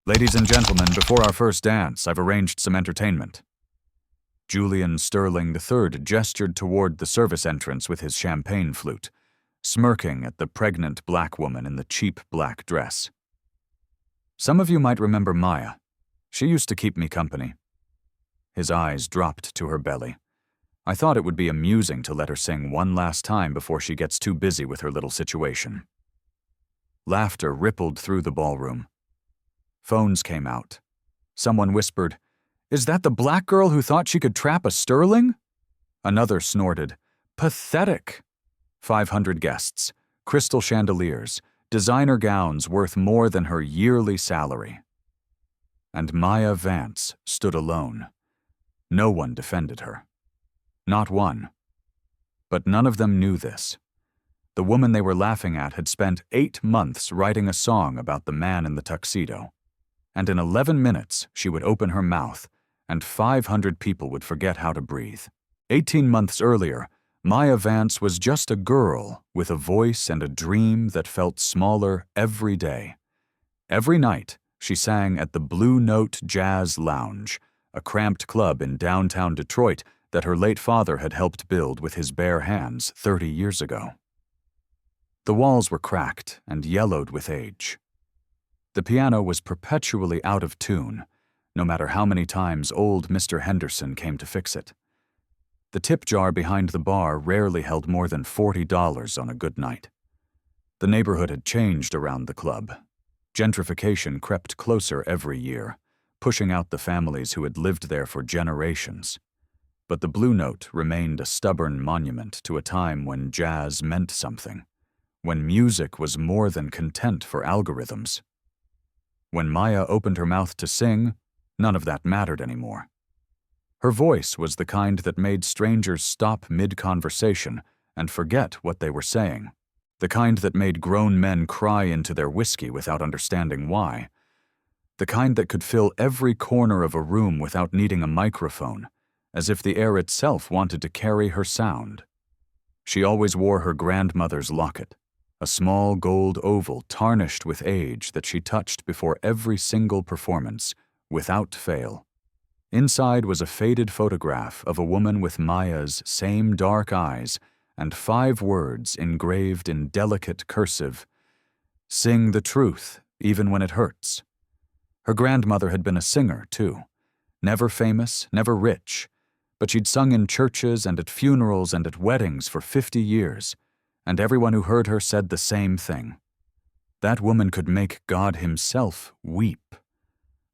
Ladies and gentlemen, before our first dance, I've arranged some entertainment. Julian Sterling III gestured toward the service entrance with his champagne flute, smirking at the pregnant black woman in the cheap black dress. Some of you might remember Maya. She used to keep me company. His eyes dropped to her belly. I thought it would be amusing to let her sing one last time before she gets too busy with her little situation. Laughter rippled through the ballroom. Phones came out. Someone whispered, "Is that the black girl who thought she could trap a Sterling?" Another snorted, "Pathetic." 500 guests, crystal chandeliers, designer gowns worth more than her yearly salary. And Maya Vance stood alone. No one defended her. Not one. But none of them knew this. The woman they were laughing at had spent 8 months writing a song about the man in the tuxedo. And in 11 minutes, she would open her mouth, and 500 people would forget how to breathe. 18 months earlier, Maya Vance was just a girl with a voice and a dream that felt smaller every day. Every night, she sang at the Blue Note Jazz Lounge, a cramped club in downtown Detroit that her late father had helped build with his bare hands 30 years ago. The walls were cracked and yellowed with age. The piano was perpetually out of tune, no matter how many times old Mr. Henderson came to fix it. The tip jar behind the bar rarely held more than $40 on a good night. The neighborhood had changed around the club. Gentrification crept closer every year, pushing out the families who had lived there for generations. But the Blue Note remained a stubborn monument to a time when jazz meant something, when music was more than content for algorithms. When Maya opened her mouth to sing, none of that mattered anymore. Her voice was the kind that made strangers stop mid-conversation and forget what they were saying, the kind that made grown men cry into their whiskey without understanding why, the kind that could fill every corner of a room without needing a microphone, as if the air itself wanted to carry her sound. She always wore her grandmother's locket, a small gold oval tarnished with age that she touched before every single performance, without fail. Inside was a faded photograph of a woman with Maya's same dark eyes and 5 words engraved in delicate cursive: "Sing the truth, even when it hurts." Her grandmother had been a singer, too. Never famous, never rich, but she'd sung in churches and at funerals and at weddings for 50 years. And everyone who heard her said the same thing. That woman could make God himself weep.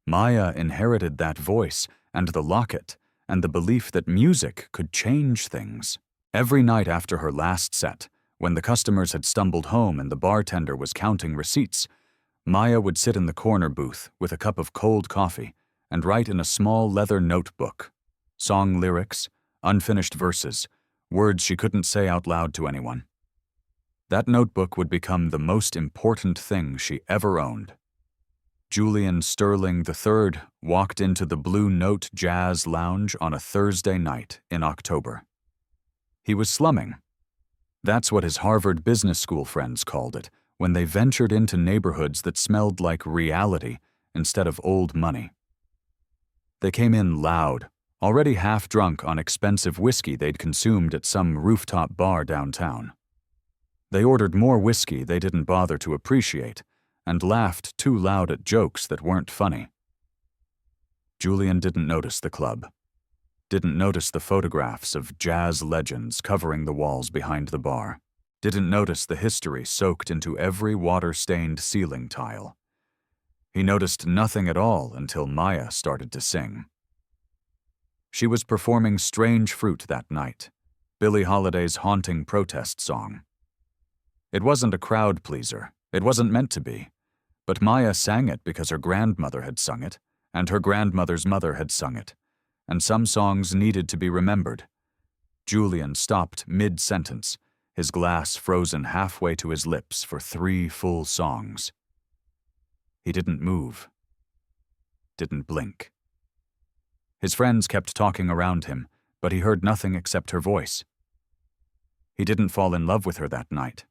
Maya inherited that voice and the locket and the belief that music could change things. Every night after her last set, when the customers had stumbled home and the bartender was counting receipts, Maya would sit in the corner booth with a cup of cold coffee and write in a small leather notebook. Song lyrics, unfinished verses, words she couldn't say out loud to anyone. That notebook would become the most important thing she ever owned. Julian Sterling III walked into the Blue Note Jazz Lounge on a Thursday night in October. He was slumming. That's what his Harvard Business School friends called it when they ventured into neighborhoods that smelled like reality instead of old money. They came in loud, already half drunk on expensive whiskey they'd consumed at some rooftop bar downtown. They ordered more whiskey they didn't bother to appreciate, and laughed too loud at jokes that weren't funny. Julian didn't notice the club, didn't notice the photographs of jazz legends covering the walls behind the bar, didn't notice the history soaked into every water-stained ceiling tile. He noticed nothing at all until Maya started to sing. She was performing Strange Fruit that night, Billie Holiday's haunting protest song. It wasn't a crowd pleaser, it wasn't meant to be, but Maya sang it because her grandmother had sung it, and her grandmother's mother had sung it, and some songs needed to be remembered. Julian stopped mid-sentence, his glass frozen halfway to his lips for 3 full songs. He didn't move, didn't blink. His friends kept talking around him, but he heard nothing except her voice. He didn't fall in love with her that night.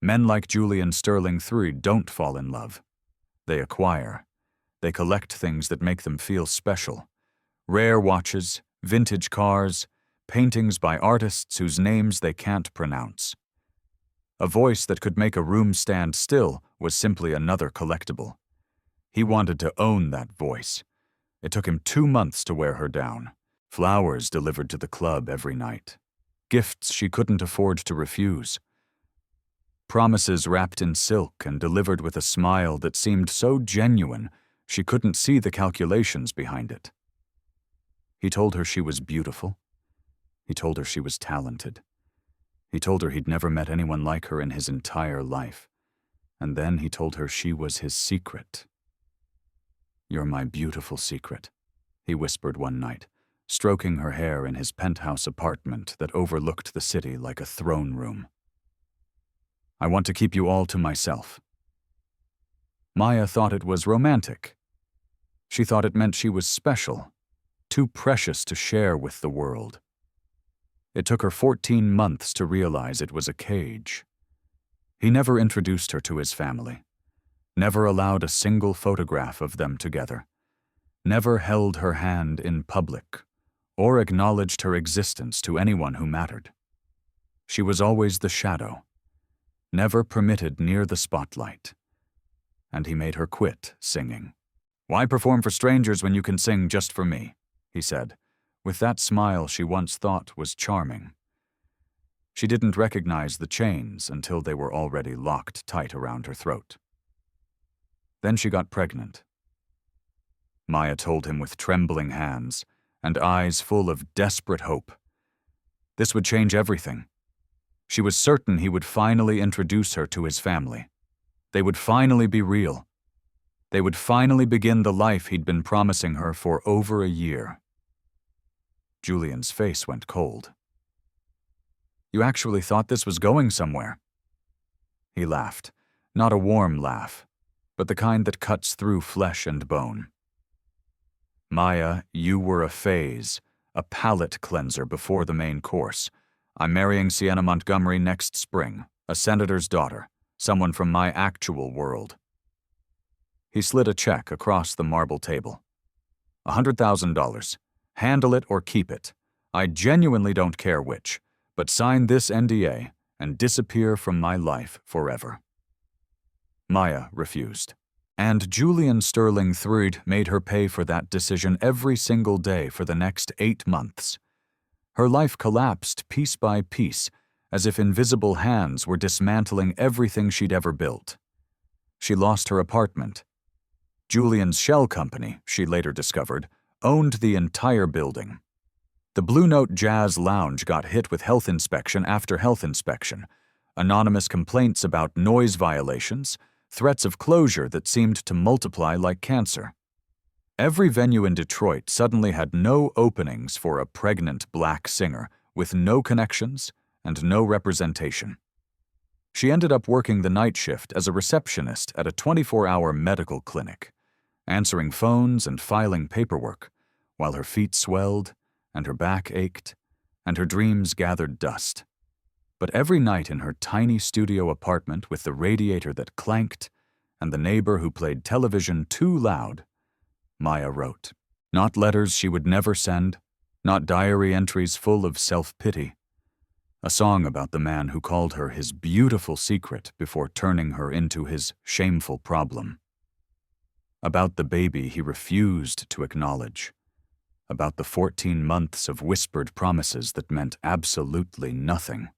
Men like Julian Sterling III don't fall in love. They acquire. They collect things that make them feel special. Rare watches, vintage cars, paintings by artists whose names they can't pronounce. A voice that could make a room stand still was simply another collectible. He wanted to own that voice. It took him 2 months to wear her down. Flowers delivered to the club every night. Gifts she couldn't afford to refuse. Promises wrapped in silk and delivered with a smile that seemed so genuine she couldn't see the calculations behind it. He told her she was beautiful. He told her she was talented. He told her he'd never met anyone like her in his entire life. And then he told her she was his secret. "You're my beautiful secret," he whispered one night, stroking her hair in his penthouse apartment that overlooked the city like a throne room. "I want to keep you all to myself." Maya thought it was romantic. She thought it meant she was special, too precious to share with the world. It took her 14 months to realize it was a cage. He never introduced her to his family, never allowed a single photograph of them together, never held her hand in public, or acknowledged her existence to anyone who mattered. She was always the shadow, never permitted near the spotlight. And he made her quit singing. "Why perform for strangers when you can sing just for me?" he said, with that smile she once thought was charming. She didn't recognize the chains until they were already locked tight around her throat. Then she got pregnant. Maya told him with trembling hands and eyes full of desperate hope. This would change everything. She was certain he would finally introduce her to his family. They would finally be real. They would finally begin the life he'd been promising her for over a year. Julian's face went cold. "You actually thought this was going somewhere?" He laughed, not a warm laugh, but the kind that cuts through flesh and bone. "Maya, you were a phase, a palate cleanser before the main course. I'm marrying Sienna Montgomery next spring, a senator's daughter, someone from my actual world." He slid a check across the marble table. $100,000. Handle it or keep it. I genuinely don't care which, but sign this NDA and disappear from my life forever. Maya refused. And Julian Sterling III made her pay for that decision every single day for the next 8 months. Her life collapsed piece by piece, as if invisible hands were dismantling everything she'd ever built. She lost her apartment. Julian's shell company, she later discovered, owned the entire building. The Blue Note Jazz Lounge got hit with health inspection after health inspection, anonymous complaints about noise violations, threats of closure that seemed to multiply like cancer. Every venue in Detroit suddenly had no openings for a pregnant black singer with no connections and no representation. She ended up working the night shift as a receptionist at a 24-hour medical clinic, answering phones and filing paperwork, while her feet swelled and her back ached and her dreams gathered dust. But every night in her tiny studio apartment with the radiator that clanked and the neighbor who played television too loud, Maya wrote. Not letters she would never send, not diary entries full of self-pity. A song about the man who called her his beautiful secret before turning her into his shameful problem. About the baby he refused to acknowledge. About the 14 months of whispered promises that meant absolutely nothing.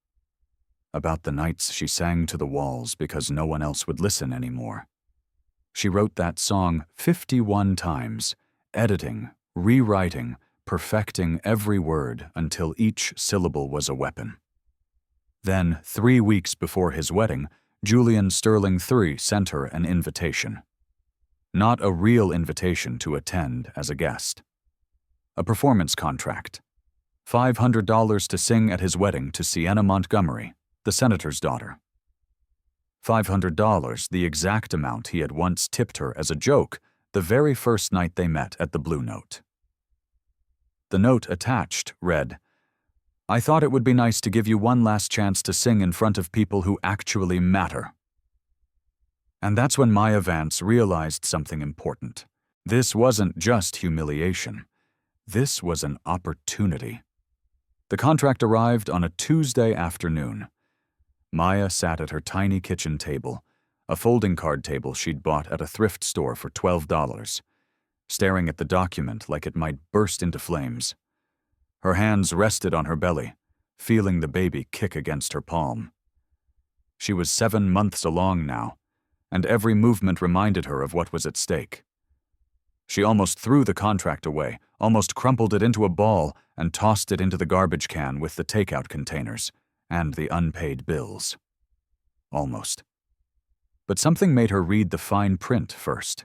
About the nights she sang to the walls because no one else would listen anymore. She wrote that song 51 times, editing, rewriting, perfecting every word until each syllable was a weapon. Then, 3 weeks before his wedding, Julian Sterling III sent her an invitation. Not a real invitation to attend as a guest. A performance contract. $500 to sing at his wedding to Sienna Montgomery, the senator's daughter. $500, the exact amount he had once tipped her as a joke the very first night they met at the Blue Note. The note attached read, I thought it would be nice to give you one last chance to sing in front of people who actually matter. And that's when Maya Vance realized something important. This wasn't just humiliation. This was an opportunity. The contract arrived on a Tuesday afternoon. Maya sat at her tiny kitchen table, a folding card table she'd bought at a thrift store for $12, staring at the document like it might burst into flames. Her hands rested on her belly, feeling the baby kick against her palm. She was 7 months along now, and every movement reminded her of what was at stake. She almost threw the contract away, almost crumpled it into a ball, and tossed it into the garbage can with the takeout containers and the unpaid bills. Almost. But something made her read the fine print first.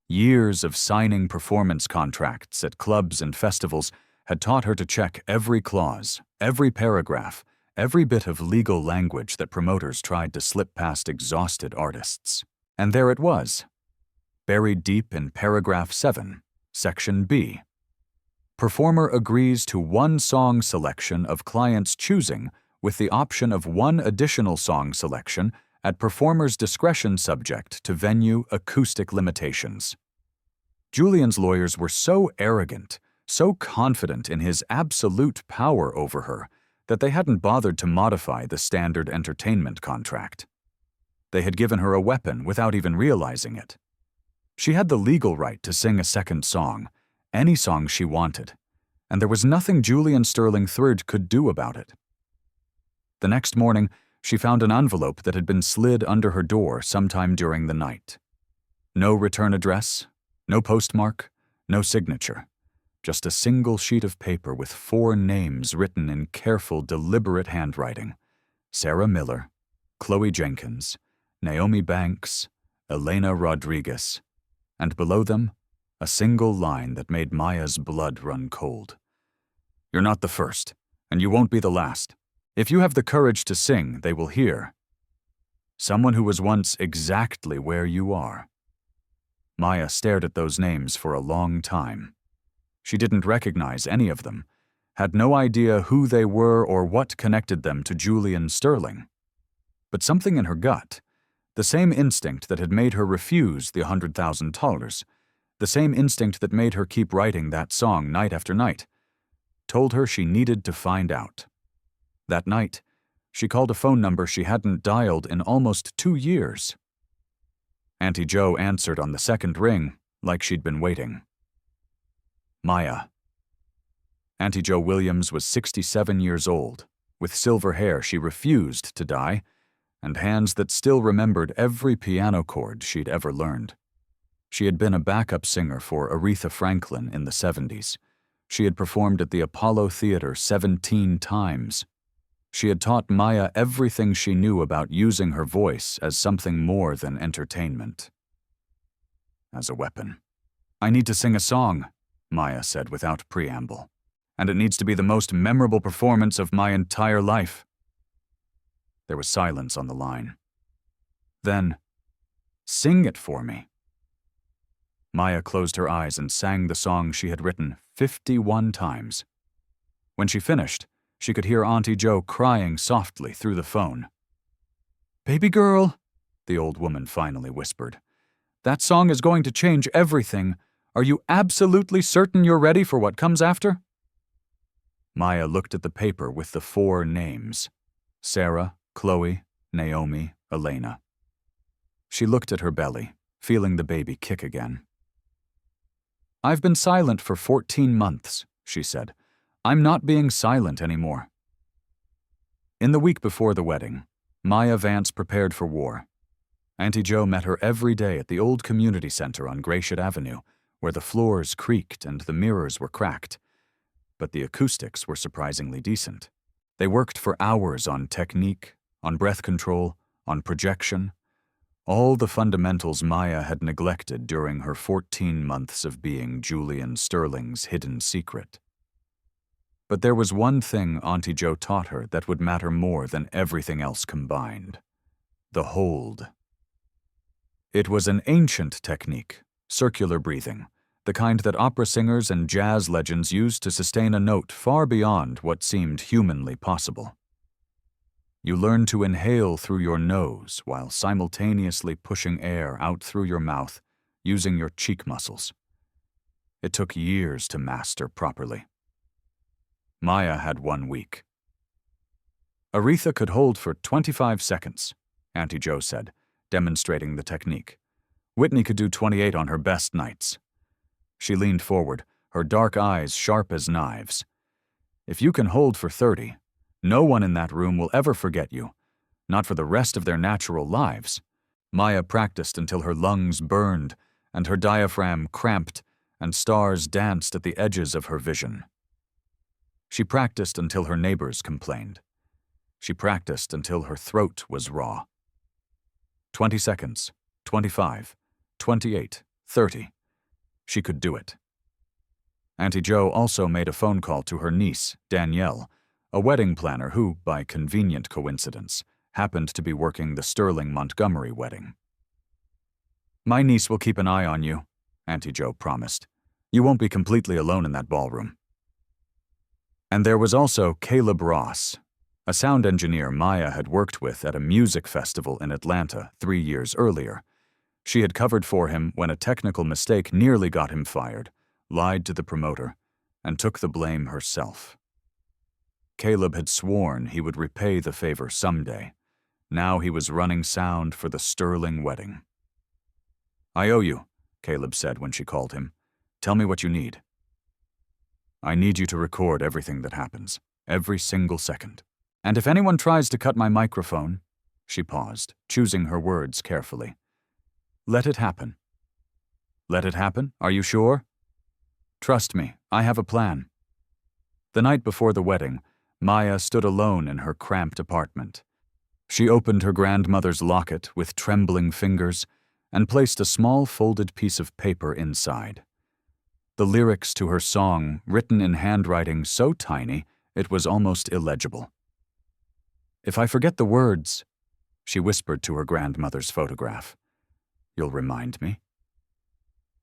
Years of signing performance contracts at clubs and festivals had taught her to check every clause, every paragraph, every bit of legal language that promoters tried to slip past exhausted artists. And there it was, buried deep in paragraph 7, section B. Performer agrees to one song selection of client's choosing with the option of one additional song selection at performer's discretion subject to venue acoustic limitations. Julian's lawyers were so arrogant, so confident in his absolute power over her, that they hadn't bothered to modify the standard entertainment contract. They had given her a weapon without even realizing it. She had the legal right to sing a second song, any song she wanted, and there was nothing Julian Sterling III could do about it. The next morning, she found an envelope that had been slid under her door sometime during the night. No return address, no postmark, no signature. Just a single sheet of paper with 4 names written in careful, deliberate handwriting. Sarah Miller, Chloe Jenkins, Naomi Banks, Elena Rodriguez, and below them, a single line that made Maya's blood run cold. You're not the first, and you won't be the last. If you have the courage to sing, they will hear. Someone who was once exactly where you are. Maya stared at those names for a long time. She didn't recognize any of them, had no idea who they were or what connected them to Julian Sterling. But something in her gut, the same instinct that had made her refuse the $100,000, the same instinct that made her keep writing that song night after night, told her she needed to find out. That night, she called a phone number she hadn't dialed in almost 2 years. Auntie Jo answered on the second ring, like she'd been waiting. Maya. Auntie Jo Williams was 67 years old. With silver hair she refused to dye, and hands that still remembered every piano chord she'd ever learned. She had been a backup singer for Aretha Franklin in the 70s. She had performed at the Apollo Theater 17 times. She had taught Maya everything she knew about using her voice as something more than entertainment. As a weapon. I need to sing a song, Maya said without preamble, and it needs to be the most memorable performance of my entire life. There was silence on the line. Then, sing it for me. Maya closed her eyes and sang the song she had written 51 times. When she finished, she could hear Auntie Jo crying softly through the phone. "Baby girl," the old woman finally whispered, "that song is going to change everything. Are you absolutely certain you're ready for what comes after?" Maya looked at the paper with the 4 names: Sarah, Chloe, Naomi, Elena. She looked at her belly, feeling the baby kick again. "I've been silent for 14 months, she said. "I'm not being silent anymore." In the week before the wedding, Maya Vance prepared for war. Auntie Jo met her every day at the old community center on Gratiot Avenue, where the floors creaked and the mirrors were cracked. But the acoustics were surprisingly decent. They worked for hours on technique, on breath control, on projection, all the fundamentals Maya had neglected during her 14 months of being Julian Sterling's hidden secret. But there was one thing Auntie Jo taught her that would matter more than everything else combined: the hold. It was an ancient technique, circular breathing, the kind that opera singers and jazz legends used to sustain a note far beyond what seemed humanly possible. You learn to inhale through your nose while simultaneously pushing air out through your mouth, using your cheek muscles. It took years to master properly. Maya had 1 week. Aretha could hold for 25 seconds, Auntie Jo said, demonstrating the technique. Whitney could do 28 on her best nights. She leaned forward, her dark eyes sharp as knives. If you can hold for 30, no one in that room will ever forget you, not for the rest of their natural lives. Maya practiced until her lungs burned and her diaphragm cramped and stars danced at the edges of her vision. She practiced until her neighbors complained. She practiced until her throat was raw. 20 seconds, 25, 28, 30. She could do it. Auntie Jo also made a phone call to her niece, Danielle, a wedding planner who, by convenient coincidence, happened to be working the Sterling Montgomery wedding. "My niece will keep an eye on you," Auntie Jo promised. "You won't be completely alone in that ballroom." And there was also Caleb Ross, a sound engineer Maya had worked with at a music festival in Atlanta 3 years earlier. She had covered for him when a technical mistake nearly got him fired, lied to the promoter, and took the blame herself. Caleb had sworn he would repay the favor someday. Now he was running sound for the Sterling wedding. "I owe you," Caleb said when she called him. "Tell me what you need." "I need you to record everything that happens, every single second. And if anyone tries to cut my microphone," she paused, choosing her words carefully, "let it happen." "Let it happen? Are you sure?" "Trust me, I have a plan." The night before the wedding, Maya stood alone in her cramped apartment. She opened her grandmother's locket with trembling fingers and placed a small folded piece of paper inside. The lyrics to her song, written in handwriting so tiny it was almost illegible. "If I forget the words," she whispered to her grandmother's photograph, "you'll remind me."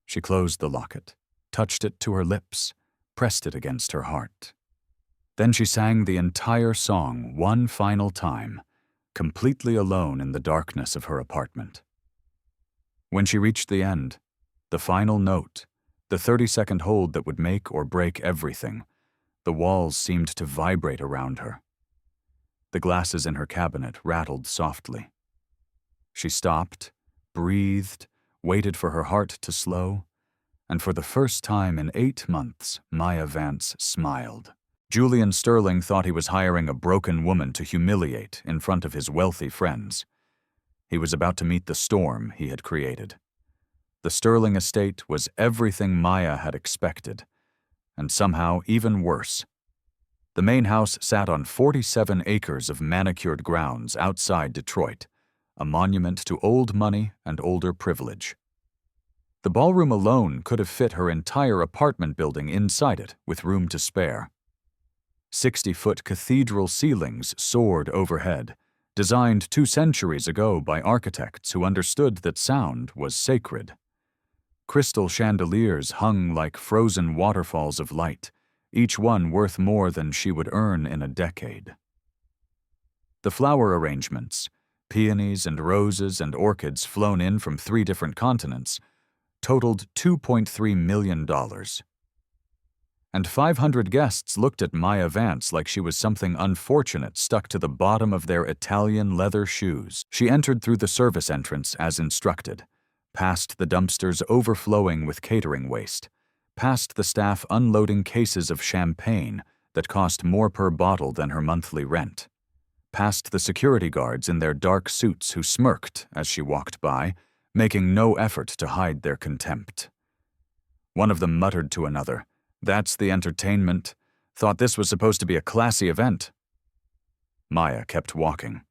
She closed the locket, touched it to her lips, pressed it against her heart. Then she sang the entire song one final time, completely alone in the darkness of her apartment. When she reached the end, the final note, the 30-second hold that would make or break everything, the walls seemed to vibrate around her. The glasses in her cabinet rattled softly. She stopped, breathed, waited for her heart to slow, and for the first time in 8 months, Maya Vance smiled. Julian Sterling thought he was hiring a broken woman to humiliate in front of his wealthy friends. He was about to meet the storm he had created. The Sterling estate was everything Maya had expected, and somehow even worse. The main house sat on 47 acres of manicured grounds outside Detroit, a monument to old money and older privilege. The ballroom alone could have fit her entire apartment building inside it with room to spare. 60-foot cathedral ceilings soared overhead, designed 2 centuries ago by architects who understood that sound was sacred. Crystal chandeliers hung like frozen waterfalls of light, each one worth more than she would earn in a decade. The flower arrangements, peonies and roses and orchids flown in from 3 different continents, totaled $2.3 million. And 500 guests looked at Maya Vance like she was something unfortunate stuck to the bottom of their Italian leather shoes. She entered through the service entrance as instructed, past the dumpsters overflowing with catering waste, past the staff unloading cases of champagne that cost more per bottle than her monthly rent, past the security guards in their dark suits who smirked as she walked by, making no effort to hide their contempt. One of them muttered to another, "That's the entertainment. Thought this was supposed to be a classy event." Maya kept walking.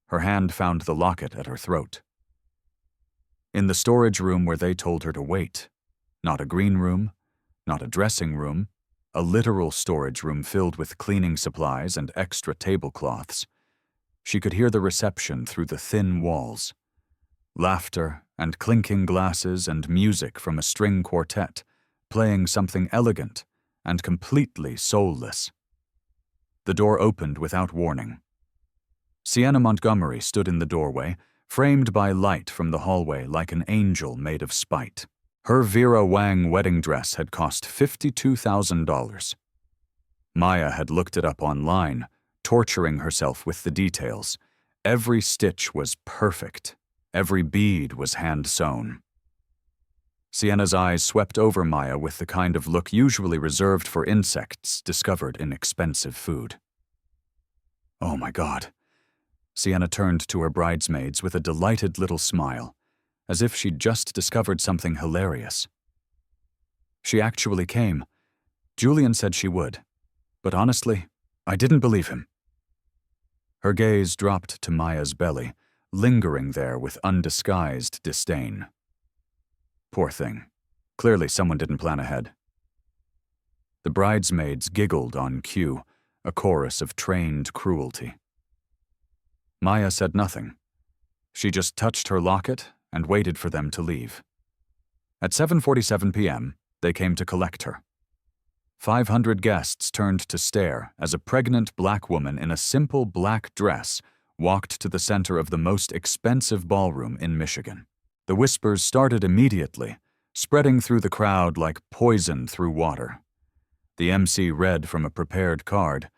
Her hand found the locket at her throat. In the storage room where they told her to wait, not a green room, not a dressing room, a literal storage room filled with cleaning supplies and extra tablecloths, she could hear the reception through the thin walls. Laughter and clinking glasses and music from a string quartet, playing something elegant and completely soulless. The door opened without warning. Sienna Montgomery stood in the doorway, framed by light from the hallway like an angel made of spite. Her Vera Wang wedding dress had cost $52,000. Maya had looked it up online, torturing herself with the details. Every stitch was perfect. Every bead was hand-sewn. Sienna's eyes swept over Maya with the kind of look usually reserved for insects discovered in expensive food. Oh my God. Sienna turned to her bridesmaids with a delighted little smile, as if she'd just discovered something hilarious. She actually came. Julian said she would, but honestly, I didn't believe him. Her gaze dropped to Maya's belly, lingering there with undisguised disdain. Poor thing. Clearly someone didn't plan ahead. The bridesmaids giggled on cue, a chorus of trained cruelty. Maya said nothing. She just touched her locket and waited for them to leave. At 7:47 p.m., they came to collect her. 500 guests turned to stare as a pregnant black woman in a simple black dress walked to the center of the most expensive ballroom in Michigan. The whispers started immediately, spreading through the crowd like poison through water. The MC read from a prepared card,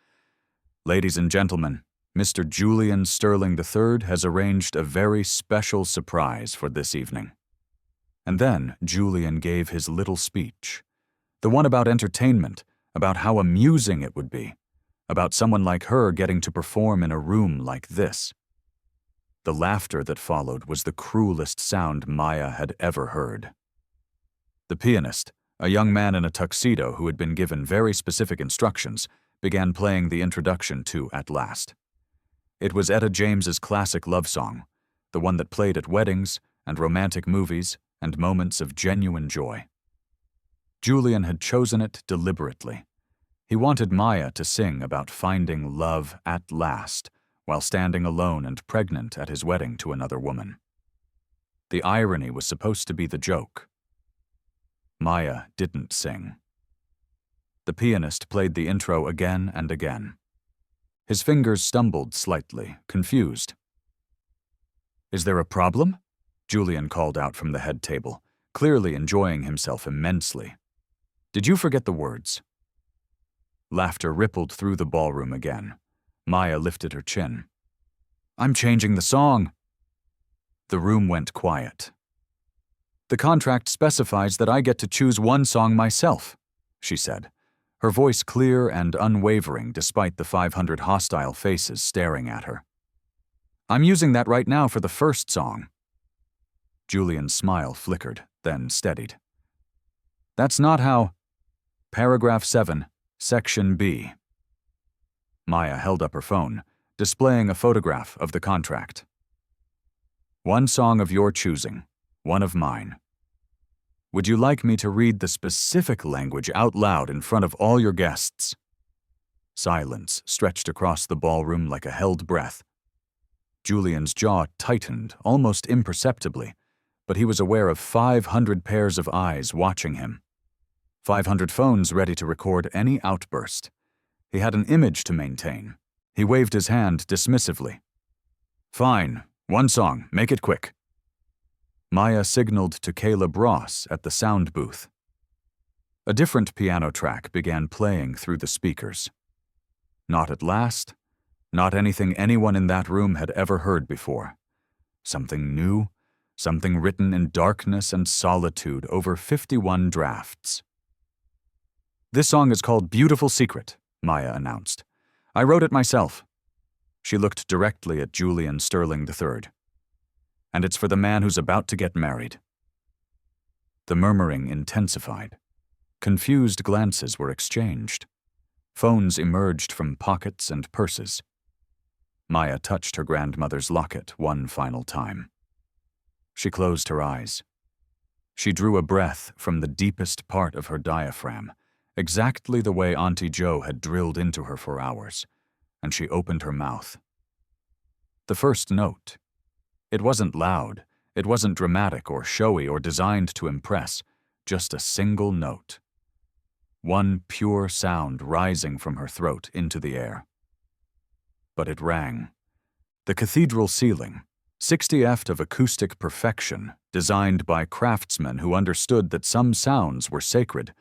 "Ladies and gentlemen, Mr. Julian Sterling III has arranged a very special surprise for this evening." And then Julian gave his little speech, the one about entertainment, about how amusing it would be, about someone like her getting to perform in a room like this. The laughter that followed was the cruelest sound Maya had ever heard. The pianist, a young man in a tuxedo who had been given very specific instructions, began playing the introduction to At Last. It was Etta James's classic love song, the one that played at weddings and romantic movies and moments of genuine joy. Julian had chosen it deliberately. He wanted Maya to sing about finding love at last, while standing alone and pregnant at his wedding to another woman. The irony was supposed to be the joke. Maya didn't sing. The pianist played the intro again and again. His fingers stumbled slightly, confused. "Is there a problem?" Julian called out from the head table, clearly enjoying himself immensely. "Did you forget the words?" Laughter rippled through the ballroom again. Maya lifted her chin. "I'm changing the song." The room went quiet. "The contract specifies that I get to choose one song myself," she said, her voice clear and unwavering despite the 500 hostile faces staring at her. "I'm using that right now for the first song." Julian's smile flickered, then steadied. "That's not how—" Paragraph 7, Section B. Maya held up her phone, displaying a photograph of the contract. "One song of your choosing, one of mine. Would you like me to read the specific language out loud in front of all your guests?" Silence stretched across the ballroom like a held breath. Julian's jaw tightened almost imperceptibly, but he was aware of 500 pairs of eyes watching him. 500 phones ready to record any outburst. He had an image to maintain. He waved his hand dismissively. "Fine, one song, make it quick." Maya signaled to Caleb Ross at the sound booth. A different piano track began playing through the speakers. Not At Last, not anything anyone in that room had ever heard before. Something new, something written in darkness and solitude over 51 drafts. "This song is called Beautiful Secret," Maya announced. "I wrote it myself." She looked directly at Julian Sterling III. "And it's for the man who's about to get married." The murmuring intensified. Confused glances were exchanged. Phones emerged from pockets and purses. Maya touched her grandmother's locket one final time. She closed her eyes. She drew a breath from the deepest part of her diaphragm, exactly the way Auntie Jo had drilled into her for hours, and she opened her mouth. The first note. It wasn't loud, it wasn't dramatic or showy or designed to impress, just a single note. One pure sound rising from her throat into the air. But it rang. The cathedral ceiling, 60ft of acoustic perfection, designed by craftsmen who understood that some sounds were sacred,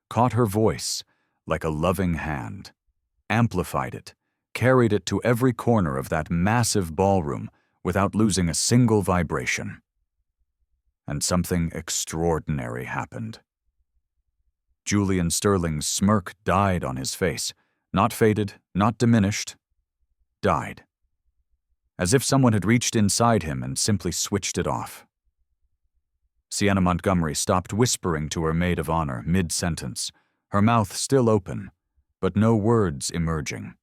caught her voice like a loving hand, amplified it, carried it to every corner of that massive ballroom without losing a single vibration. And something extraordinary happened. Julian Sterling's smirk died on his face, not faded, not diminished, died. As if someone had reached inside him and simply switched it off. Sienna Montgomery stopped whispering to her maid of honor mid-sentence, her mouth still open, but no words emerging.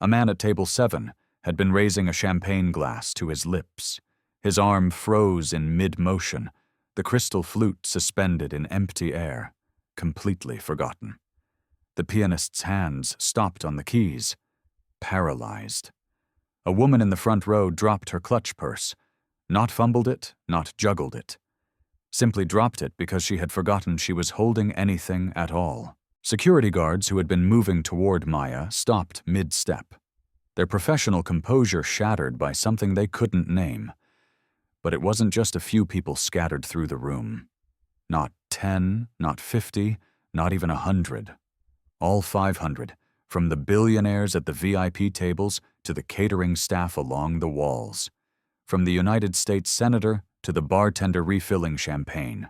A man at table 7 had been raising a champagne glass to his lips. His arm froze in mid-motion, the crystal flute suspended in empty air, completely forgotten. The pianist's hands stopped on the keys, paralyzed. A woman in the front row dropped her clutch purse, not fumbled it, not juggled it. Simply dropped it because she had forgotten she was holding anything at all. Security guards who had been moving toward Maya stopped mid-step, their professional composure shattered by something they couldn't name. But it wasn't just a few people scattered through the room. Not 10, not 50, not even 100. All 500, from the billionaires at the VIP tables to the catering staff along the walls. From the United States Senator to the bartender refilling champagne.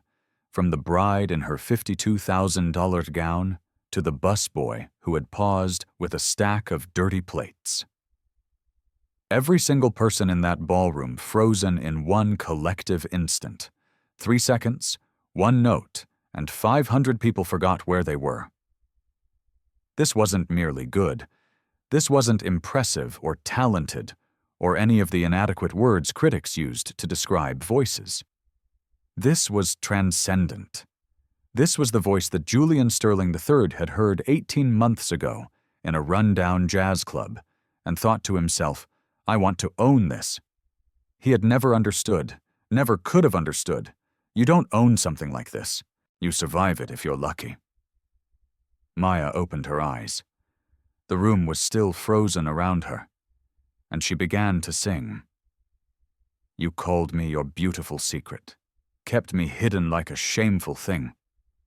From the bride in her $52,000 gown to the busboy who had paused with a stack of dirty plates. Every single person in that ballroom frozen in one collective instant. 3 seconds, one note, and 500 people forgot where they were. This wasn't merely good. This wasn't impressive or talented, or any of the inadequate words critics used to describe voices. This was transcendent. This was the voice that Julian Sterling III had heard 18 months ago in a rundown jazz club, and thought to himself, I want to own this. He had never understood, never could have understood. You don't own something like this. You survive it if you're lucky. Maya opened her eyes. The room was still frozen around her, and she began to sing. You called me your beautiful secret, kept me hidden like a shameful thing.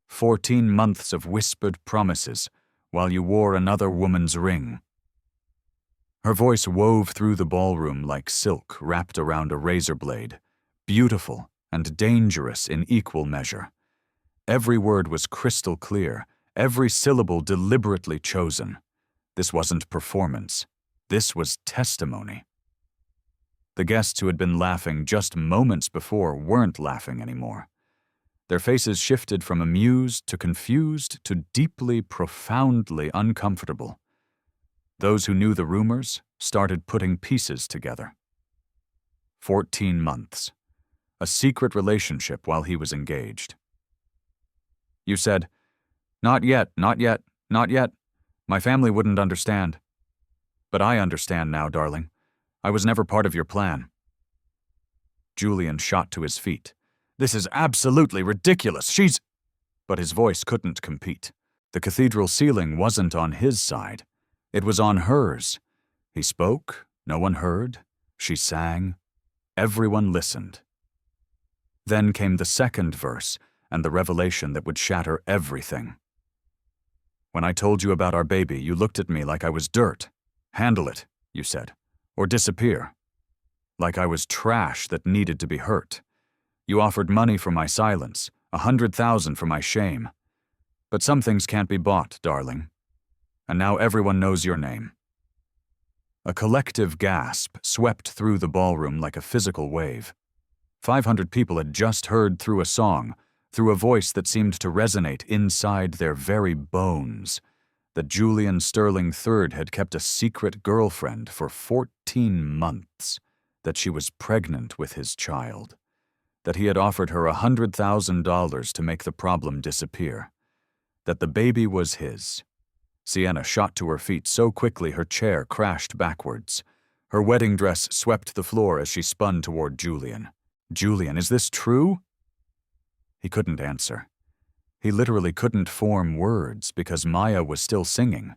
14 months of whispered promises while you wore another woman's ring. Her voice wove through the ballroom like silk wrapped around a razor blade, beautiful and dangerous in equal measure. Every word was crystal clear, every syllable deliberately chosen. This wasn't performance. This was testimony. The guests who had been laughing just moments before weren't laughing anymore. Their faces shifted from amused to confused to deeply, profoundly uncomfortable. Those who knew the rumors started putting pieces together. 14 months. A secret relationship while he was engaged. You said, not yet, not yet, not yet. My family wouldn't understand. But I understand now, darling. I was never part of your plan. Julian shot to his feet. This is absolutely ridiculous. She's... But his voice couldn't compete. The cathedral ceiling wasn't on his side. It was on hers. He spoke, no one heard. She sang. Everyone listened. Then came the second verse and the revelation that would shatter everything. When I told you about our baby, you looked at me like I was dirt. Handle it, you said, or disappear. Like I was trash that needed to be hurt. You offered money for my silence, 100,000 for my shame. But some things can't be bought, darling. And now everyone knows your name. A collective gasp swept through the ballroom like a physical wave. 500 people had just heard through a song, through a voice that seemed to resonate inside their very bones, that Julian Sterling III had kept a secret girlfriend for 14 months, that she was pregnant with his child, that he had offered her $100,000 to make the problem disappear, that the baby was his. Sienna shot to her feet so quickly her chair crashed backwards. Her wedding dress swept the floor as she spun toward Julian. Julian, is this true? He couldn't answer. He literally couldn't form words because Maya was still singing,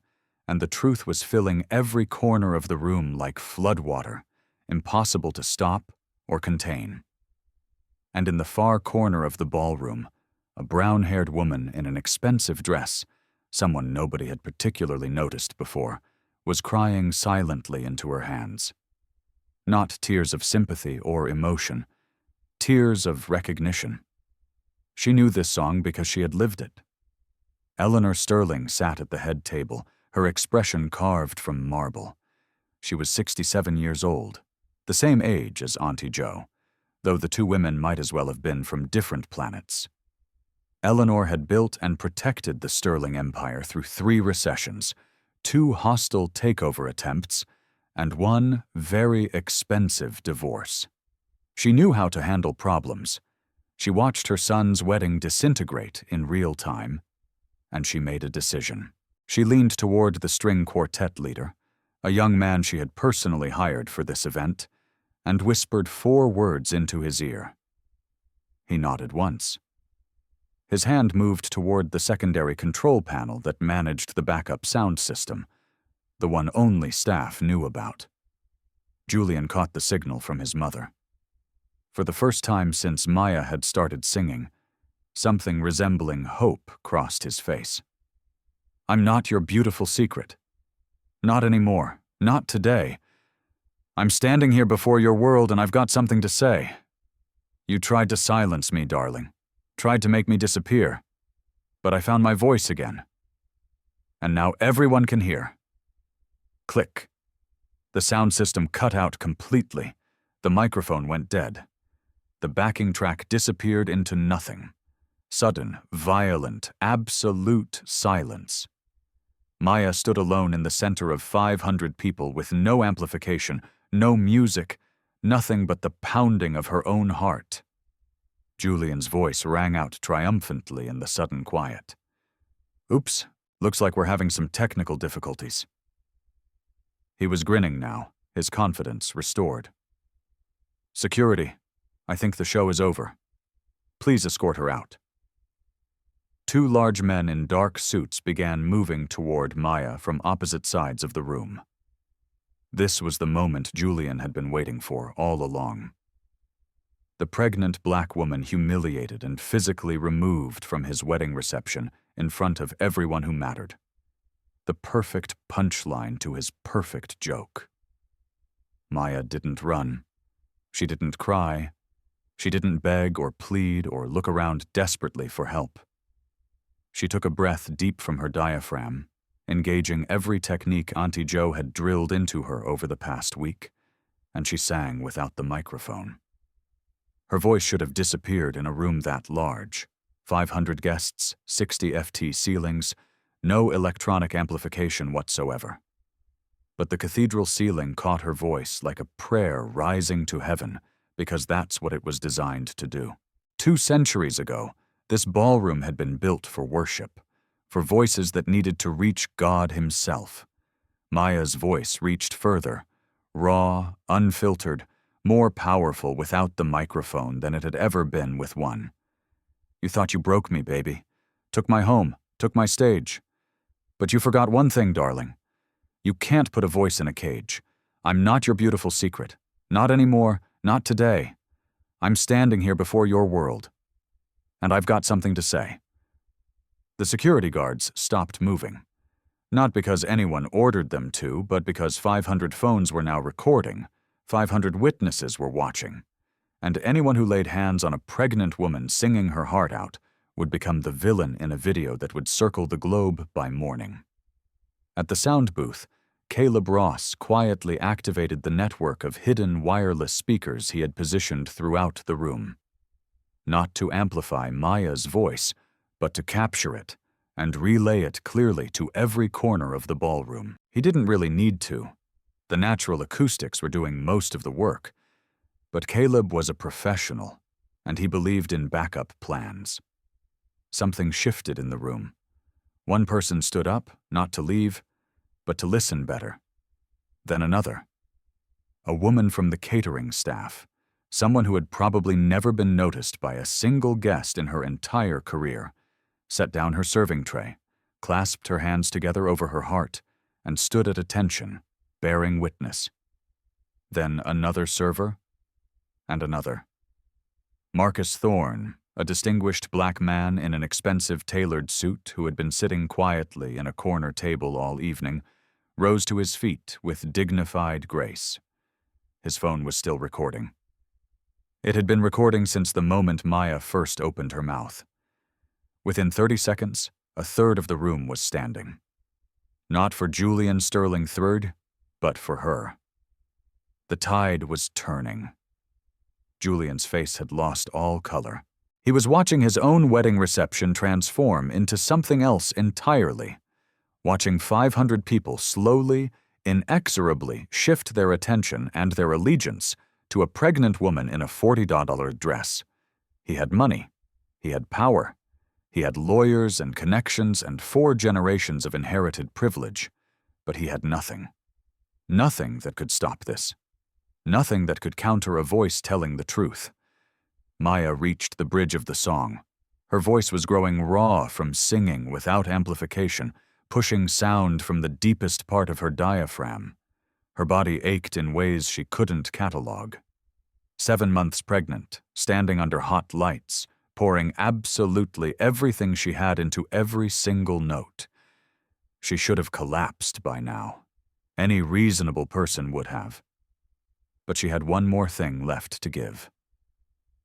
and the truth was filling every corner of the room like floodwater, impossible to stop or contain. And in the far corner of the ballroom, a brown-haired woman in an expensive dress, someone nobody had particularly noticed before, was crying silently into her hands. Not tears of sympathy or emotion, tears of recognition. She knew this song because she had lived it. Eleanor Sterling sat at the head table, her expression carved from marble. She was 67 years old, the same age as Auntie Jo, though the two women might as well have been from different planets. Eleanor had built and protected the Sterling Empire through 3 recessions, 2 hostile takeover attempts, and 1 very expensive divorce. She knew how to handle problems. She watched her son's wedding disintegrate in real time, and she made a decision. She leaned toward the string quartet leader, a young man she had personally hired for this event, and whispered 4 words into his ear. He nodded once. His hand moved toward the secondary control panel that managed the backup sound system, the one only staff knew about. Julian caught the signal from his mother. For the first time since Maya had started singing, something resembling hope crossed his face. "I'm not your beautiful secret. Not anymore. Not today. I'm standing here before your world and I've got something to say. You tried to silence me, darling. Tried to make me disappear. But I found my voice again. And now everyone can hear." Click. The sound system cut out completely. The microphone went dead. The backing track disappeared into nothing. Sudden, violent, absolute silence. Maya stood alone in the center of 500 people with no amplification, no music, nothing but the pounding of her own heart. Julian's voice rang out triumphantly in the sudden quiet. "Oops, looks like we're having some technical difficulties." He was grinning now, his confidence restored. "Security, I think the show is over. Please escort her out." 2 large men in dark suits began moving toward Maya from opposite sides of the room. This was the moment Julian had been waiting for all along. The pregnant black woman humiliated and physically removed from his wedding reception in front of everyone who mattered. The perfect punchline to his perfect joke. Maya didn't run. She didn't cry. She didn't beg or plead or look around desperately for help. She took a breath deep from her diaphragm, engaging every technique Auntie Jo had drilled into her over the past week, and she sang without the microphone. Her voice should have disappeared in a room that large. 500 guests, 60 FT ceilings, no electronic amplification whatsoever. But the cathedral ceiling caught her voice like a prayer rising to heaven, because that's what it was designed to do. 2 centuries ago, this ballroom had been built for worship, for voices that needed to reach God himself. Maya's voice reached further, raw, unfiltered, more powerful without the microphone than it had ever been with one. "You thought you broke me, baby. Took my home, took my stage. But you forgot one thing, darling. You can't put a voice in a cage. I'm not your beautiful secret. Not anymore, not today. I'm standing here before your world. And I've got something to say." The security guards stopped moving. Not because anyone ordered them to, but because 500 phones were now recording, 500 witnesses were watching, and anyone who laid hands on a pregnant woman singing her heart out would become the villain in a video that would circle the globe by morning. At the sound booth, Caleb Ross quietly activated the network of hidden wireless speakers he had positioned throughout the room. Not to amplify Maya's voice, but to capture it and relay it clearly to every corner of the ballroom. He didn't really need to. The natural acoustics were doing most of the work. But Caleb was a professional, and he believed in backup plans. Something shifted in the room. One person stood up, not to leave, but to listen better. Then another. A woman from the catering staff, someone who had probably never been noticed by a single guest in her entire career, set down her serving tray, clasped her hands together over her heart, and stood at attention, bearing witness. Then another server, and another. Marcus Thorne, a distinguished black man in an expensive tailored suit who had been sitting quietly in a corner table all evening, rose to his feet with dignified grace. His phone was still recording. It had been recording since the moment Maya first opened her mouth. Within 30 seconds, a third of the room was standing. Not for Julian Sterling III, but for her. The tide was turning. Julian's face had lost all color. He was watching his own wedding reception transform into something else entirely, watching 500 people slowly, inexorably shift their attention and their allegiance to a pregnant woman in a $40 dress. He had money. He had power. He had lawyers and connections and 4 generations of inherited privilege. But he had nothing. Nothing that could stop this. Nothing that could counter a voice telling the truth. Maya reached the bridge of the song. Her voice was growing raw from singing without amplification, pushing sound from the deepest part of her diaphragm. Her body ached in ways she couldn't catalog. 7 months pregnant, standing under hot lights, pouring absolutely everything she had into every single note. She should have collapsed by now. Any reasonable person would have. But she had one more thing left to give.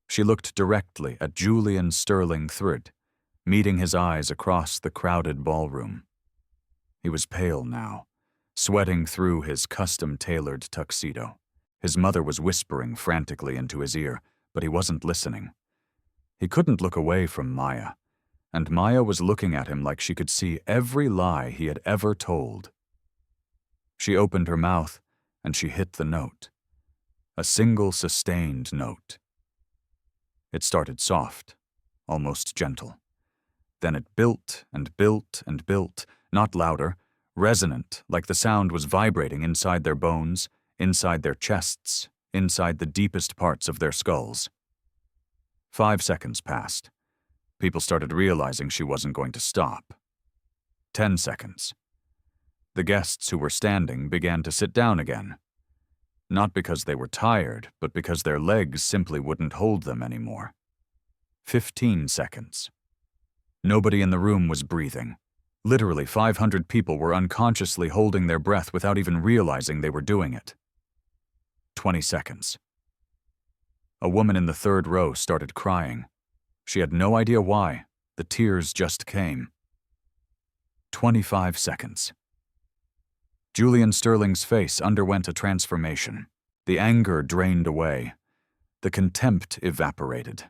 She looked directly at Julian Sterling III, meeting his eyes across the crowded ballroom. He was pale now, sweating through his custom-tailored tuxedo. His mother was whispering frantically into his ear, but he wasn't listening. He couldn't look away from Maya, and Maya was looking at him like she could see every lie he had ever told. She opened her mouth, and she hit the note. A single sustained note. It started soft, almost gentle. Then it built and built and built, not louder, resonant, like the sound was vibrating inside their bones, inside their chests, inside the deepest parts of their skulls. 5 seconds passed. People started realizing she wasn't going to stop. 10 seconds. The guests who were standing began to sit down again. Not because they were tired, but because their legs simply wouldn't hold them anymore. 15 seconds. Nobody in the room was breathing. Literally 500 people were unconsciously holding their breath without even realizing they were doing it. 20 seconds. A woman in the 3rd row started crying. She had no idea why. The tears just came. 25 seconds. Julian Sterling's face underwent a transformation. The anger drained away. The contempt evaporated.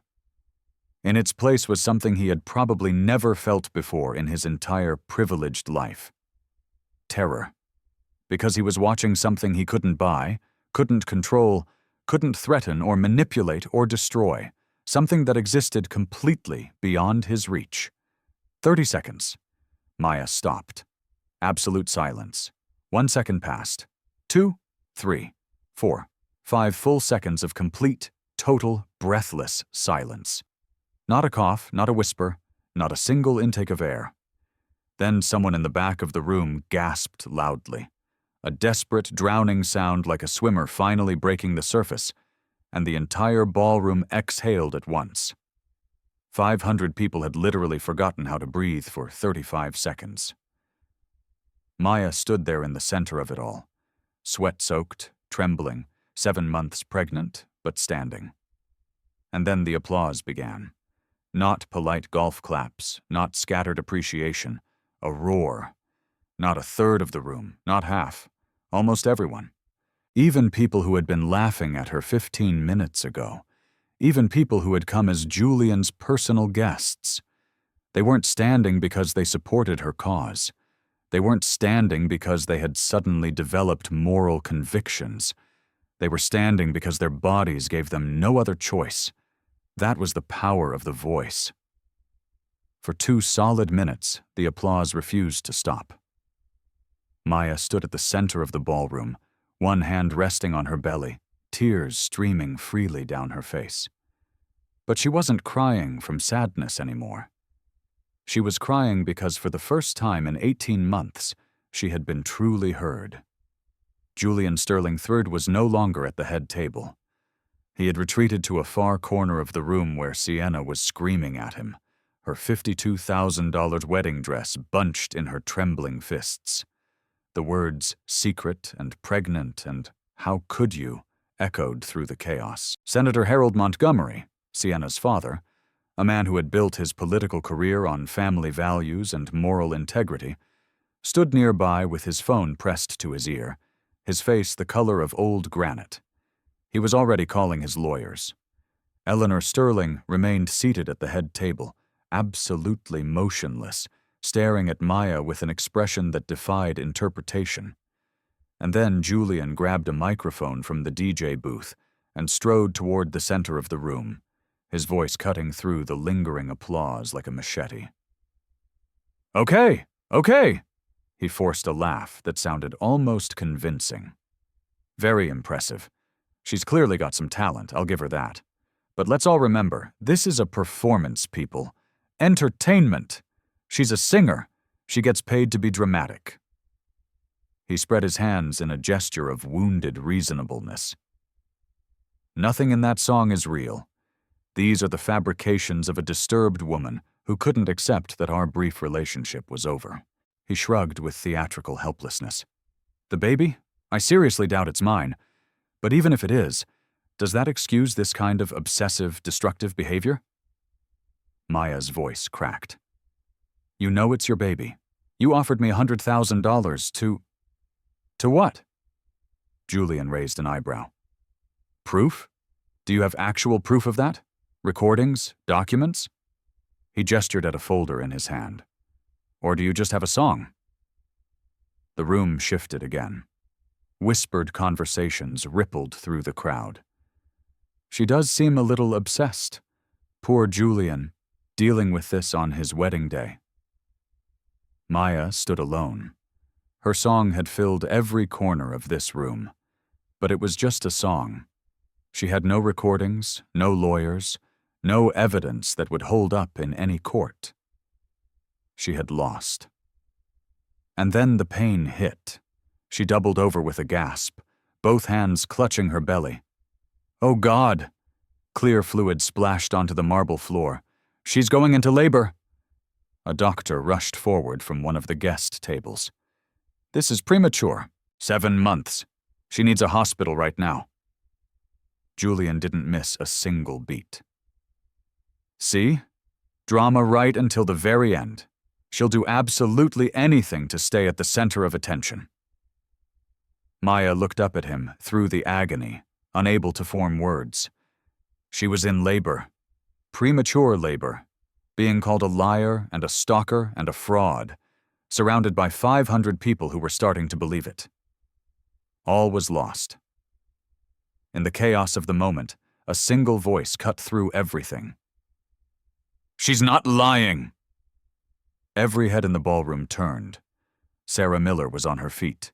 In its place was something he had probably never felt before in his entire privileged life. Terror. Because he was watching something he couldn't buy, couldn't control, couldn't threaten or manipulate or destroy, something that existed completely beyond his reach. 30 seconds. Maya stopped. Absolute silence. 1 second passed. 2, 3, 4, 5 full seconds of complete, total, breathless silence. Not a cough, not a whisper, not a single intake of air. Then someone in the back of the room gasped loudly. A desperate, drowning sound like a swimmer finally breaking the surface, and the entire ballroom exhaled at once. 500 people had literally forgotten how to breathe for 35 seconds. Maya stood there in the center of it all, sweat-soaked, trembling, 7 months pregnant, but standing. And then the applause began. Not polite golf claps, not scattered appreciation, a roar. Not a third of the room, not half, almost everyone. Even people who had been laughing at her 15 minutes ago. Even people who had come as Julian's personal guests. They weren't standing because they supported her cause. They weren't standing because they had suddenly developed moral convictions. They were standing because their bodies gave them no other choice. That was the power of the voice. For 2 solid minutes, the applause refused to stop. Maya stood at the center of the ballroom, one hand resting on her belly, tears streaming freely down her face. But she wasn't crying from sadness anymore. She was crying because for the first time in 18 months, she had been truly heard. Julian Sterling III was no longer at the head table. He had retreated to a far corner of the room where Sienna was screaming at him, her $52,000 wedding dress bunched in her trembling fists. The words secret and pregnant and how could you echoed through the chaos. Senator Harold Montgomery, Sienna's father, a man who had built his political career on family values and moral integrity, stood nearby with his phone pressed to his ear, his face the color of old granite. He was already calling his lawyers. Eleanor Sterling remained seated at the head table, absolutely motionless, staring at Maya with an expression that defied interpretation. And then Julian grabbed a microphone from the DJ booth and strode toward the center of the room, his voice cutting through the lingering applause like a machete. Okay. He forced a laugh that sounded almost convincing. Very impressive. She's clearly got some talent, I'll give her that. But let's all remember, this is a performance, people. Entertainment. She's a singer. She gets paid to be dramatic. He spread his hands in a gesture of wounded reasonableness. Nothing in that song is real. These are the fabrications of a disturbed woman who couldn't accept that our brief relationship was over. He shrugged with theatrical helplessness. The baby? I seriously doubt it's mine. But even if it is, does that excuse this kind of obsessive, destructive behavior? Maya's voice cracked. You know it's your baby. You offered me $100,000 to... To what? Julian raised an eyebrow. Proof? Do you have actual proof of that? Recordings? Documents? He gestured at a folder in his hand. Or do you just have a song? The room shifted again. Whispered conversations rippled through the crowd. She does seem a little obsessed. Poor Julian, dealing with this on his wedding day. Maya stood alone. Her song had filled every corner of this room. But it was just a song. She had no recordings, no lawyers, no evidence that would hold up in any court. She had lost. And then the pain hit. She doubled over with a gasp, both hands clutching her belly. Oh God! Clear fluid splashed onto the marble floor. She's going into labor! A doctor rushed forward from one of the guest tables. This is premature. 7 months. She needs a hospital right now. Julian didn't miss a single beat. See? Drama right until the very end. She'll do absolutely anything to stay at the center of attention. Maya looked up at him through the agony, unable to form words. She was in labor. Premature labor. Being called a liar and a stalker and a fraud, surrounded by 500 people who were starting to believe it. All was lost. In the chaos of the moment, a single voice cut through everything. She's not lying! Every head in the ballroom turned. Sarah Miller was on her feet.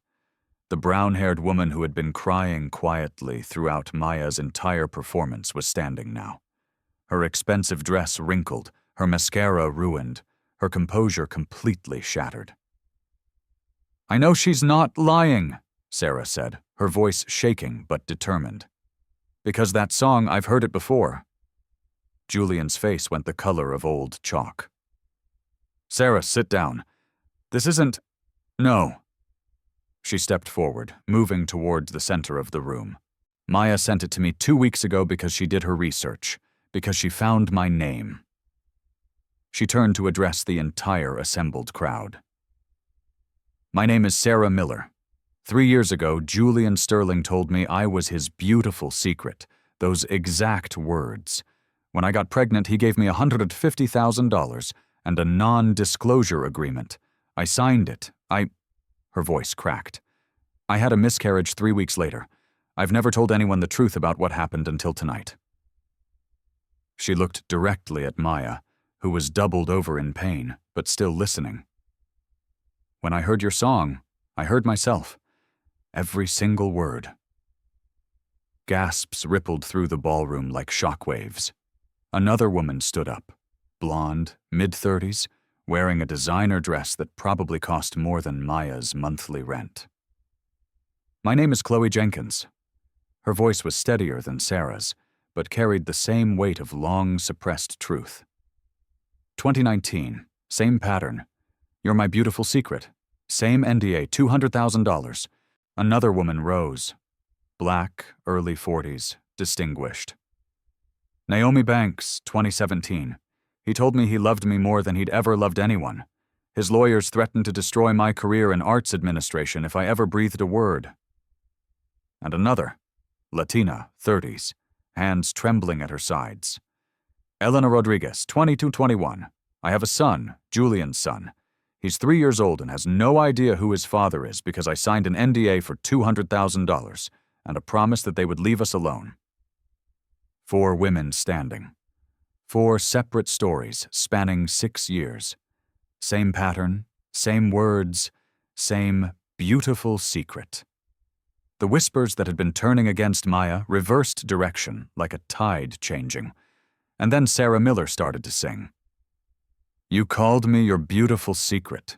The brown-haired woman who had been crying quietly throughout Maya's entire performance was standing now. Her expensive dress wrinkled, her mascara ruined, her composure completely shattered. I know she's not lying, Sarah said, her voice shaking but determined. Because that song, I've heard it before. Julian's face went the color of old chalk. Sarah, sit down. This isn't... No. She stepped forward, moving towards the center of the room. Maya sent it to me 2 weeks ago because she did her research, because she found my name. She turned to address the entire assembled crowd. My name is Sarah Miller. 3 years ago, Julian Sterling told me I was his beautiful secret, those exact words. When I got pregnant, he gave me $150,000 and a non-disclosure agreement. I signed it. Her voice cracked. I had a miscarriage 3 weeks later. I've never told anyone the truth about what happened until tonight. She looked directly at Maya, who was doubled over in pain, but still listening. When I heard your song, I heard myself. Every single word. Gasps rippled through the ballroom like shockwaves. Another woman stood up, blonde, mid-30s, wearing a designer dress that probably cost more than Maya's monthly rent. My name is Chloe Jenkins. Her voice was steadier than Sarah's, but carried the same weight of long-suppressed truth. 2019, same pattern. You're my beautiful secret. Same NDA, $200,000. Another woman rose. Black, early 40s, distinguished. Naomi Banks, 2017. He told me he loved me more than he'd ever loved anyone. His lawyers threatened to destroy my career in arts administration if I ever breathed a word. And another, Latina, 30s, hands trembling at her sides. Elena Rodriguez, 22-21. I have a son, Julian's son. He's 3 years old and has no idea who his father is because I signed an NDA for $200,000 and a promise that they would leave us alone. 4 women standing. 4 separate stories spanning 6 years. Same pattern, same words, same beautiful secret. The whispers that had been turning against Maya reversed direction like a tide changing. And then Sarah Miller started to sing. You called me your beautiful secret.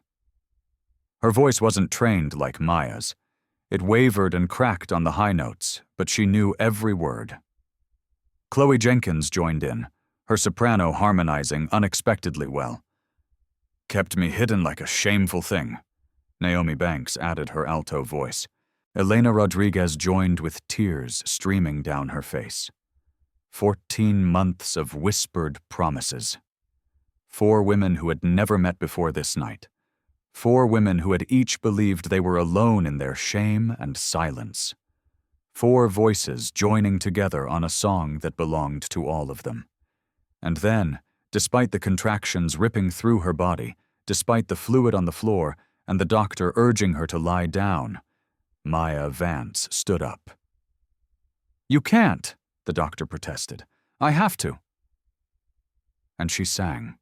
Her voice wasn't trained like Maya's. It wavered and cracked on the high notes, but she knew every word. Chloe Jenkins joined in, her soprano harmonizing unexpectedly well. Kept me hidden like a shameful thing. Naomi Banks added her alto voice. Elena Rodriguez joined with tears streaming down her face. 14 months of whispered promises. 4 women who had never met before this night. 4 women who had each believed they were alone in their shame and silence. 4 voices joining together on a song that belonged to all of them. And then, despite the contractions ripping through her body, despite the fluid on the floor and the doctor urging her to lie down, Maya Vance stood up. You can't, the doctor protested. I have to. And she sang.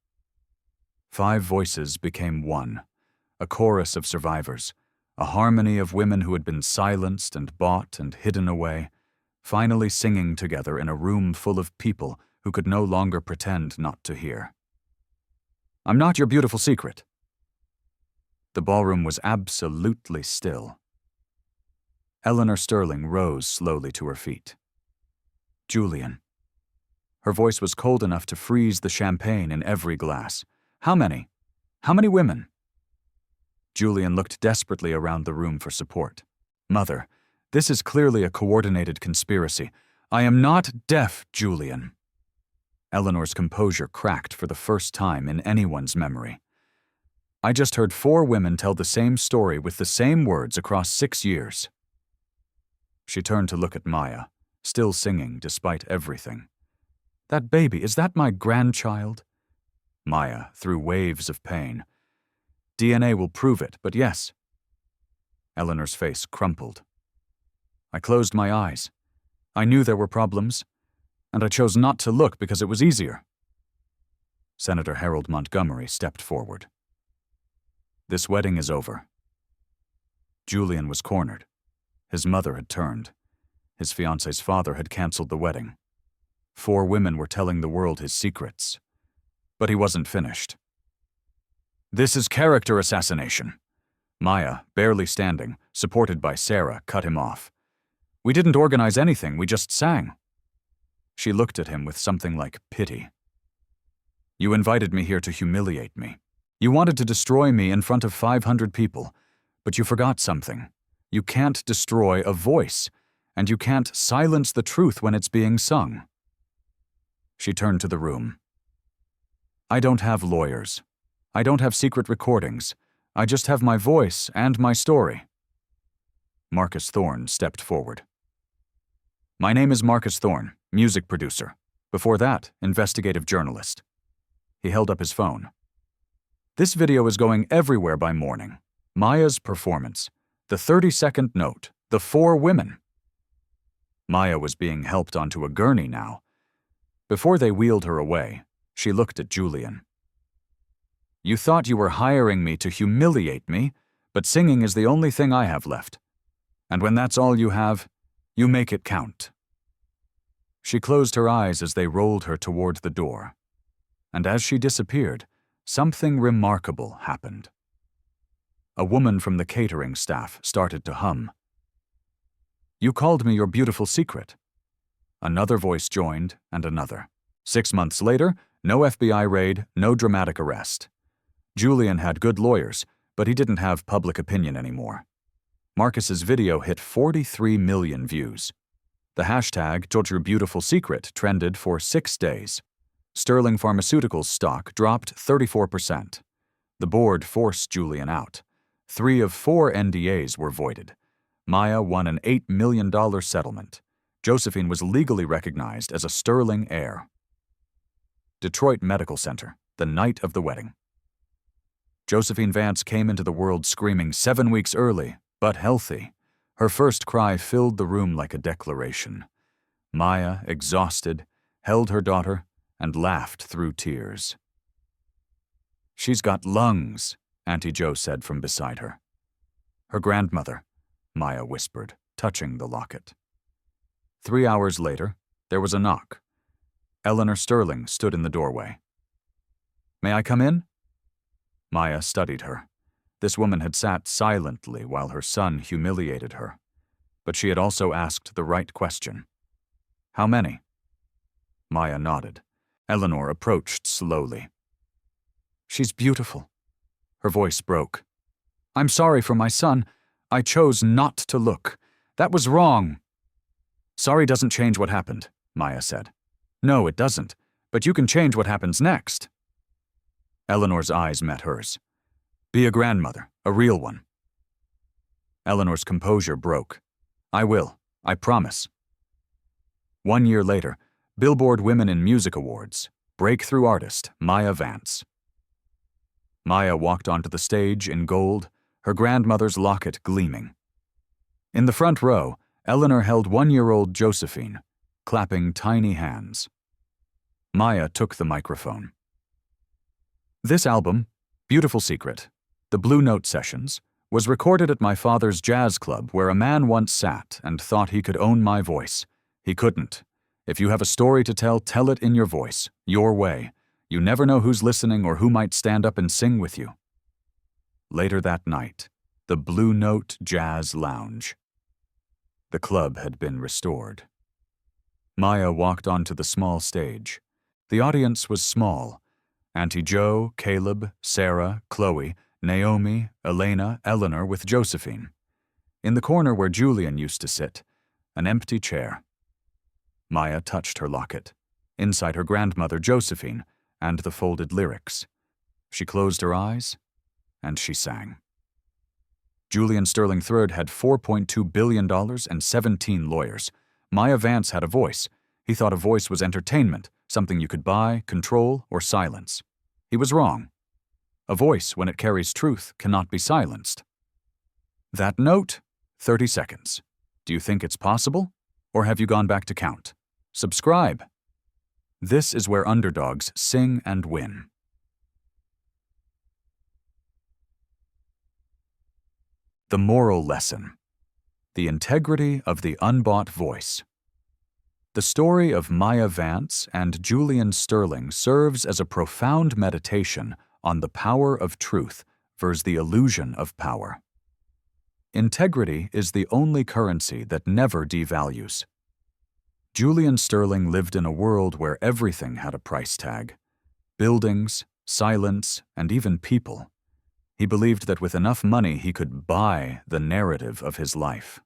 5 voices became one, a chorus of survivors, a harmony of women who had been silenced and bought and hidden away, finally singing together in a room full of people who could no longer pretend not to hear. I'm not your beautiful secret. The ballroom was absolutely still. Eleanor Sterling rose slowly to her feet. Julian. Her voice was cold enough to freeze the champagne in every glass. How many? How many women? Julian looked desperately around the room for support. Mother, this is clearly a coordinated conspiracy. I am not deaf, Julian. Eleanor's composure cracked for the first time in anyone's memory. I just heard 4 women tell the same story with the same words across 6 years. She turned to look at Maya, still singing despite everything. That baby, is that my grandchild? Maya, through waves of pain. DNA will prove it, but yes. Eleanor's face crumpled. I closed my eyes. I knew there were problems, and I chose not to look because it was easier. Senator Harold Montgomery stepped forward. This wedding is over. Julian was cornered. His mother had turned. His fiancé's father had canceled the wedding. 4 women were telling the world his secrets. But he wasn't finished. This is character assassination. Maya, barely standing, supported by Sarah, cut him off. We didn't organize anything, we just sang. She looked at him with something like pity. You invited me here to humiliate me. You wanted to destroy me in front of 500 people, but you forgot something. You can't destroy a voice, and you can't silence the truth when it's being sung. She turned to the room. I don't have lawyers. I don't have secret recordings. I just have my voice and my story. Marcus Thorne stepped forward. My name is Marcus Thorne, music producer. Before that, investigative journalist. He held up his phone. This video is going everywhere by morning. Maya's performance. The 30-second note. The 4 women. Maya was being helped onto a gurney now. Before they wheeled her away, she looked at Julian. You thought you were hiring me to humiliate me, but singing is the only thing I have left. And when that's all you have, you make it count. She closed her eyes as they rolled her toward the door. And as she disappeared, something remarkable happened. A woman from the catering staff started to hum. You called me your beautiful secret. Another voice joined, and another. 6 months later, no FBI raid, no dramatic arrest. Julian had good lawyers, but he didn't have public opinion anymore. Marcus's video hit 43 million views. The hashtag #JoJoBeautifulSecret trended for 6 days. Sterling Pharmaceuticals stock dropped 34%. The board forced Julian out. 3 of 4 NDAs were voided. Maya won an $8 million settlement. Josephine was legally recognized as a Sterling heir. Detroit Medical Center, the night of the wedding. Josephine Vance came into the world screaming 7 weeks early, but healthy. Her first cry filled the room like a declaration. Maya, exhausted, held her daughter and laughed through tears. "She's got lungs," Auntie Jo said from beside her. "Her grandmother," Maya whispered, touching the locket. 3 hours later, there was a knock. Eleanor Sterling stood in the doorway. "May I come in?" Maya studied her. This woman had sat silently while her son humiliated her. But she had also asked the right question. "How many?" Maya nodded. Eleanor approached slowly. "She's beautiful." Her voice broke. "I'm sorry for my son. I chose not to look. That was wrong." "Sorry doesn't change what happened," Maya said. "No, it doesn't. But you can change what happens next." Eleanor's eyes met hers. "Be a grandmother, a real one." Eleanor's composure broke. "I will. I promise." 1 year later, Billboard Women in Music Awards, breakthrough artist Maya Vance. Maya walked onto the stage in gold, her grandmother's locket gleaming. In the front row, Eleanor held 1-year-old Josephine, clapping tiny hands. Maya took the microphone. "This album, Beautiful Secret, the Blue Note Sessions, was recorded at my father's jazz club where a man once sat and thought he could own my voice. He couldn't. If you have a story to tell, tell it in your voice, your way. You never know who's listening or who might stand up and sing with you." Later that night, the Blue Note Jazz Lounge. The club had been restored. Maya walked onto the small stage. The audience was small. Auntie Jo, Caleb, Sarah, Chloe, Naomi, Elena, Eleanor with Josephine. In the corner where Julian used to sit, an empty chair. Maya touched her locket. Inside her grandmother Josephine and the folded lyrics. She closed her eyes and she sang. Julian Sterling III had $4.2 billion and 17 lawyers. Maya Vance had a voice. He thought a voice was entertainment, something you could buy, control, or silence. He was wrong. A voice, when it carries truth, cannot be silenced. That note, 30 seconds. Do you think it's possible? Or have you gone back to count? Subscribe. This is where underdogs sing and win. The moral lesson. The integrity of the unbought voice. The story of Maya Vance and Julian Sterling serves as a profound meditation on the power of truth versus the illusion of power. Integrity is the only currency that never devalues. Julian Sterling lived in a world where everything had a price tag. Buildings, silence, and even people. He believed that with enough money he could buy the narrative of his life.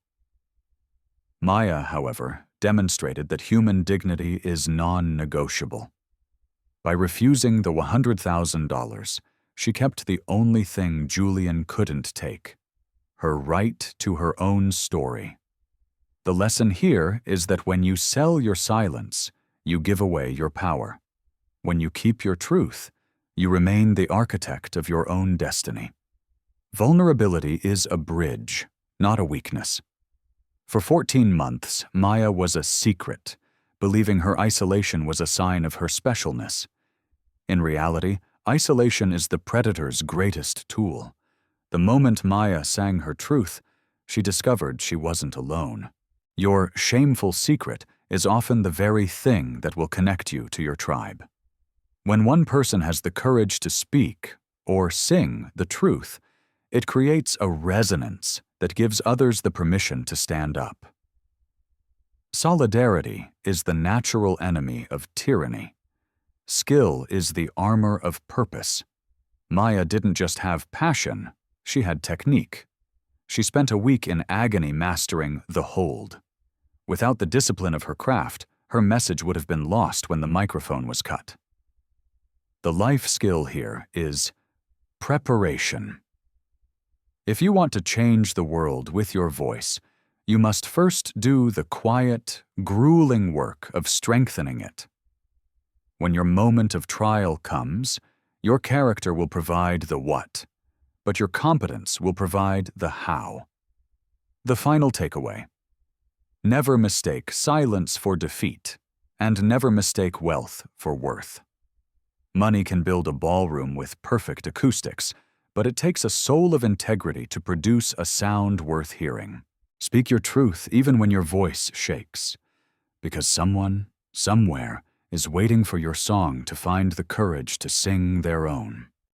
Maya, however, demonstrated that human dignity is non-negotiable. By refusing the $100,000, she kept the only thing Julian couldn't take: her right to her own story. The lesson here is that when you sell your silence, you give away your power. When you keep your truth, you remain the architect of your own destiny. Vulnerability is a bridge, not a weakness. For 14 months, Maya was a secret, believing her isolation was a sign of her specialness. In reality, isolation is the predator's greatest tool. The moment Maya sang her truth, she discovered she wasn't alone. Your shameful secret is often the very thing that will connect you to your tribe. When one person has the courage to speak or sing the truth, it creates a resonance that gives others the permission to stand up. Solidarity is the natural enemy of tyranny. Skill is the armor of purpose. Maya didn't just have passion, she had technique. She spent a week in agony mastering the hold. Without the discipline of her craft, her message would have been lost when the microphone was cut. The life skill here is preparation. If you want to change the world with your voice, you must first do the quiet, grueling work of strengthening it. When your moment of trial comes, your character will provide the what, but your competence will provide the how. The final takeaway: never mistake silence for defeat, and never mistake wealth for worth. Money can build a ballroom with perfect acoustics, but it takes a soul of integrity to produce a sound worth hearing. Speak your truth even when your voice shakes, because someone, somewhere, is waiting for your song to find the courage to sing their own.